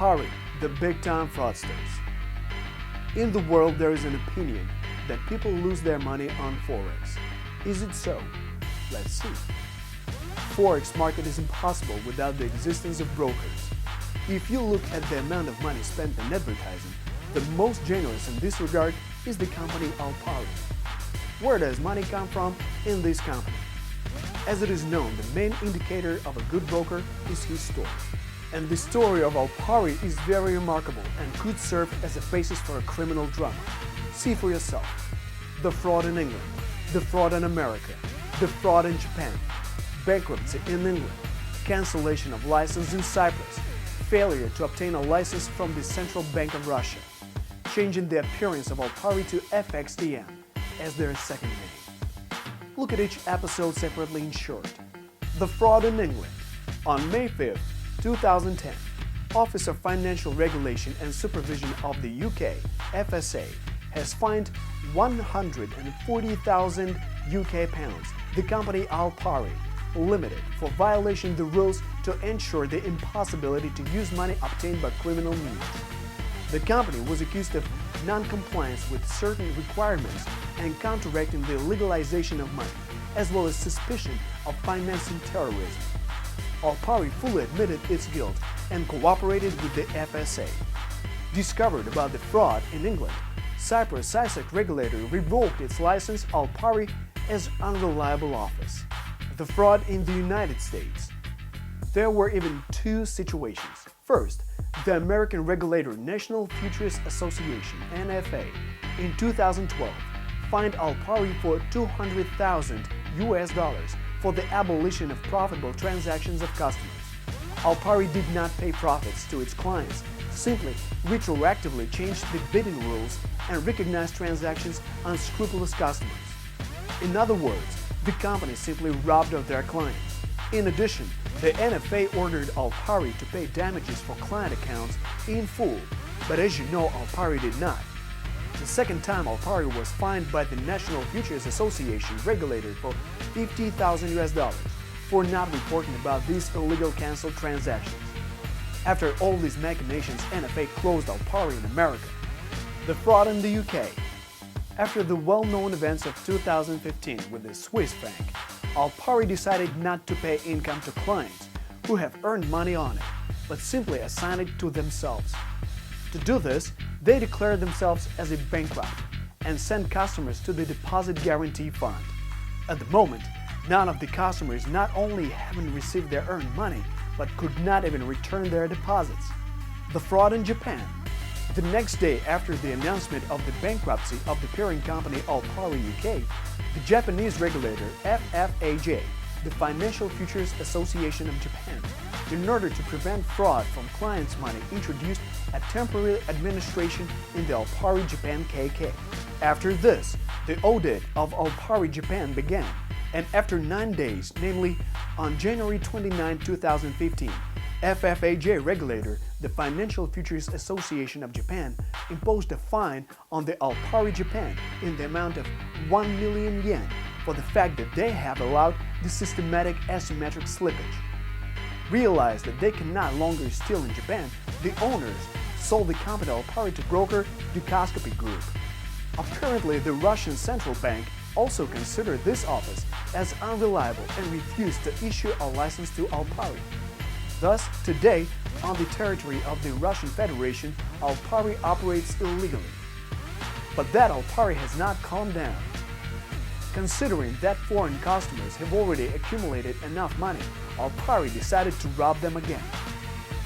ALPARI, the big-time fraudsters. In the world, there is an opinion that people lose their money on Forex. Is it so? Let's see. Forex market is impossible without the existence of brokers. If you look at the amount of money spent on advertising, the most generous in this regard is the company ALPARI. Where does money come from in this company? As it is known, the main indicator of a good broker is his story. And the story of ALPARI is very remarkable and could serve as a basis for a criminal drama. See for yourself. The fraud in England, the fraud in America, the fraud in Japan, bankruptcy in England, cancellation of license in Cyprus, failure to obtain a license from the Central Bank of Russia, changing the appearance of ALPARI to FXTM as their second name. Look at each episode separately in short. The fraud in England. On May 5th, 2010, Office of Financial Regulation and Supervision of the UK, FSA, has fined 140,000 UK pounds the company ALPARI Limited for violating the rules to ensure the impossibility to use money obtained by criminal means. The company was accused of non-compliance with certain requirements and counteracting the legalization of money, as well as suspicion of financing terrorism. ALPARI fully admitted its guilt and cooperated with the FSA. Discovered about the fraud in England, Cyprus SISAC regulator revoked its license ALPARI as unreliable office. The fraud in the United States. There were even two situations. First, the American regulator National Futures Association (NFA) in 2012 fined ALPARI for $200,000 for the abolition of profitable transactions of customers. ALPARI did not pay profits to its clients, simply retroactively changed the bidding rules and recognized transactions unscrupulous customers. In other words, the company simply robbed of their clients. In addition, the NFA ordered ALPARI to pay damages for client accounts in full, but as you know, ALPARI did not. The second time ALPARI was fined by the National Futures Association regulator for $50,000 for not reporting about these illegal canceled transactions. After all these machinations, NFA closed ALPARI in America. The fraud in the UK. After the well-known events of 2015 with the Swiss franc, ALPARI decided not to pay income to clients who have earned money on it, but simply assign it to themselves. To do this, they declared themselves as a bankrupt and sent customers to the Deposit Guarantee Fund. At the moment, none of the customers not only haven't received their earned money, but could not even return their deposits. The fraud in Japan. The next day after the announcement of the bankruptcy of the parent company ALPARI UK, the Japanese regulator FFAJ, the Financial Futures Association of Japan, in order to prevent fraud from clients' money, introduced a temporary administration in the ALPARI Japan KK. After this, the audit of ALPARI Japan began, and after 9 days, namely on January 29, 2015, FFAJ regulator, the Financial Futures Association of Japan, imposed a fine on the ALPARI Japan in the amount of 1 million yen for the fact that they have allowed the systematic asymmetric slippage. Realized that they can no longer steal in Japan, the owners sold the company ALPARI to broker Dukascopy Group. Apparently, the Russian Central Bank also considered this office as unreliable and refused to issue a license to ALPARI. Thus, today, on the territory of the Russian Federation, ALPARI operates illegally. But that ALPARI has not calmed down. Considering that foreign customers have already accumulated enough money, ALPARI decided to rob them again.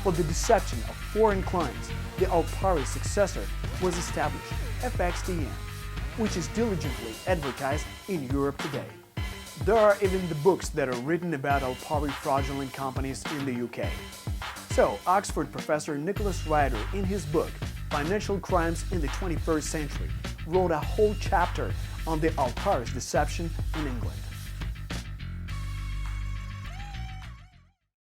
For the deception of foreign clients, the ALPARI successor was established, FXTM, which is diligently advertised in Europe today. There are even the books that are written about ALPARI fraudulent companies in the UK. So, Oxford professor Nicholas Ryder, in his book Financial Crimes in the 21st Century, wrote a whole chapter on the ALPARI's deception in England.